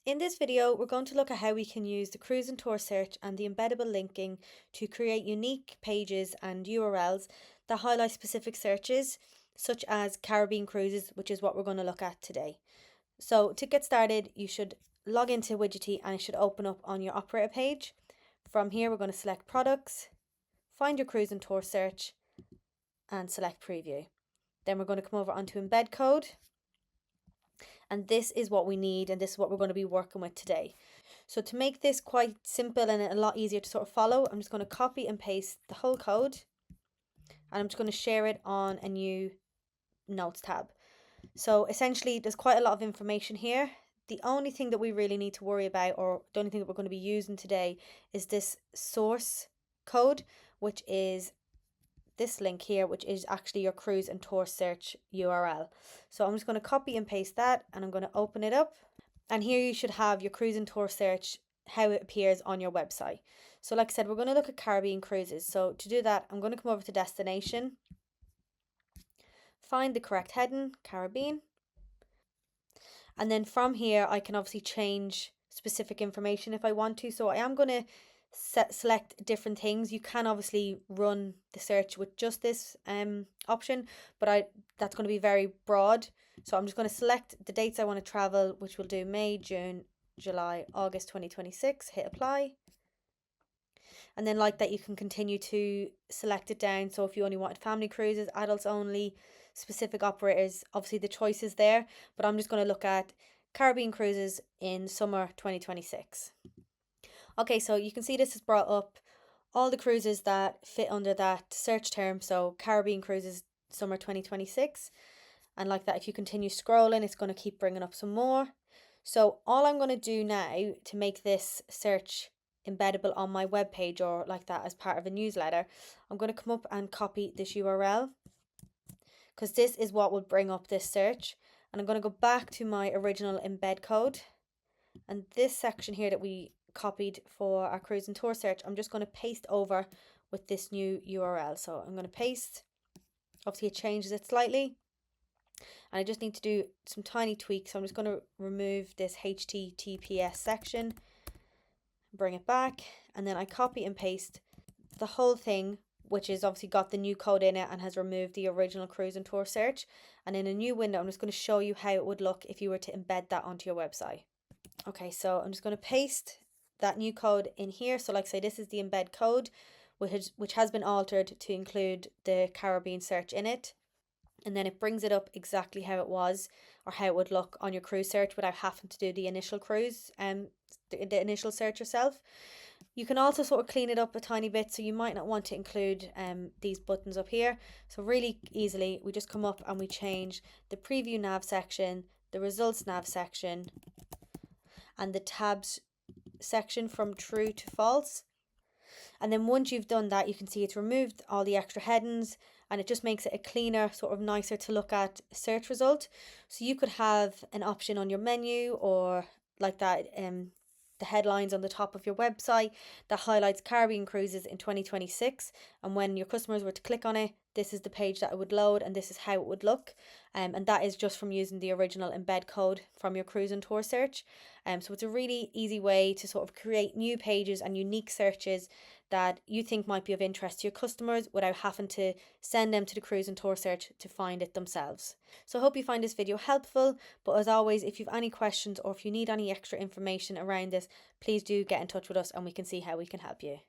In this video, we're going to look at how we can use the cruise and tour search and the embeddable linking to create unique pages and URLs that highlight specific searches, such as Caribbean cruises, which is what we're going to look at today. So to get started, you should log into Widget and it should open up on your operator page. From here, we're going to select products, find your cruise and tour search, and select preview. Then we're going to come over onto embed code. And this is what we need, and this is what we're going to be working with today. So to make this quite simple and a lot easier to sort of follow, I'm just going to copy and paste the whole code, and I'm just going to share it on a new notes tab. So essentially there's quite a lot of information here. The only thing that we really need to worry about, or the only thing that we're going to be using today, is this source code, which is this link here, which is actually your cruise and tour search URL. So I'm just going to copy and paste that, and I'm going to open it up, and here you should have your cruise and tour search, how it appears on your website. So like I said, we're going to look at Caribbean cruises. So to do that, I'm going to come over to destination, find the correct heading, Caribbean, and then from here I can obviously change specific information if I want to. So I am going to select different things. You can obviously run the search with just this option, but that's going to be very broad. So I'm just going to select the dates I want to travel, which will do May, June, July, August 2026, hit apply. And then like that, you can continue to select it down. So if you only wanted family cruises, adults only, specific operators, obviously the choice is there, but I'm just going to look at Caribbean cruises in summer 2026. Okay, so you can see this has brought up all the cruises that fit under that search term. So Caribbean cruises summer 2026. And like that, if you continue scrolling, it's going to keep bringing up some more. So all I'm going to do now to make this search embeddable on my web page, or like that as part of a newsletter, I'm going to come up and copy this URL, because this is what will bring up this search. And I'm going to go back to my original embed code, and this section here that we copied for our cruise and tour search, I'm just going to paste over with this new URL. So I'm going to paste. Obviously it changes it slightly, and I just need to do some tiny tweaks. So I'm just going to remove this HTTPS section, bring it back, and then I copy and paste the whole thing, which is obviously got the new code in it and has removed the original cruise and tour search. And in a new window, I'm just going to show you how it would look if you were to embed that onto your website. Okay, so I'm just going to paste that new code in here. So like I say, this is the embed code, which has been altered to include the Caribbean search in it. And then it brings it up exactly how it was, or how it would look on your cruise search without having to do the initial cruise, the initial search yourself. You can also sort of clean it up a tiny bit, so you might not want to include these buttons up here. So really easily, we just come up and we change the preview nav section, the results nav section, and the tabs section from true to false. And then once you've done that, you can see it's removed all the extra headings, and it just makes it a cleaner, sort of nicer to look at search result. So you could have an option on your menu, or like that, the headlines on the top of your website that highlights Caribbean cruises in 2026, and when your customers were to click on it, this is the page that it would load, and this is how it would look. And that is just from using the original embed code from your cruise and tour search. So it's a really easy way to sort of create new pages and unique searches that you think might be of interest to your customers without having to send them to the cruise and tour search to find it themselves. So I hope you find this video helpful, but as always, if you have any questions or if you need any extra information around this, please do get in touch with us and we can see how we can help you.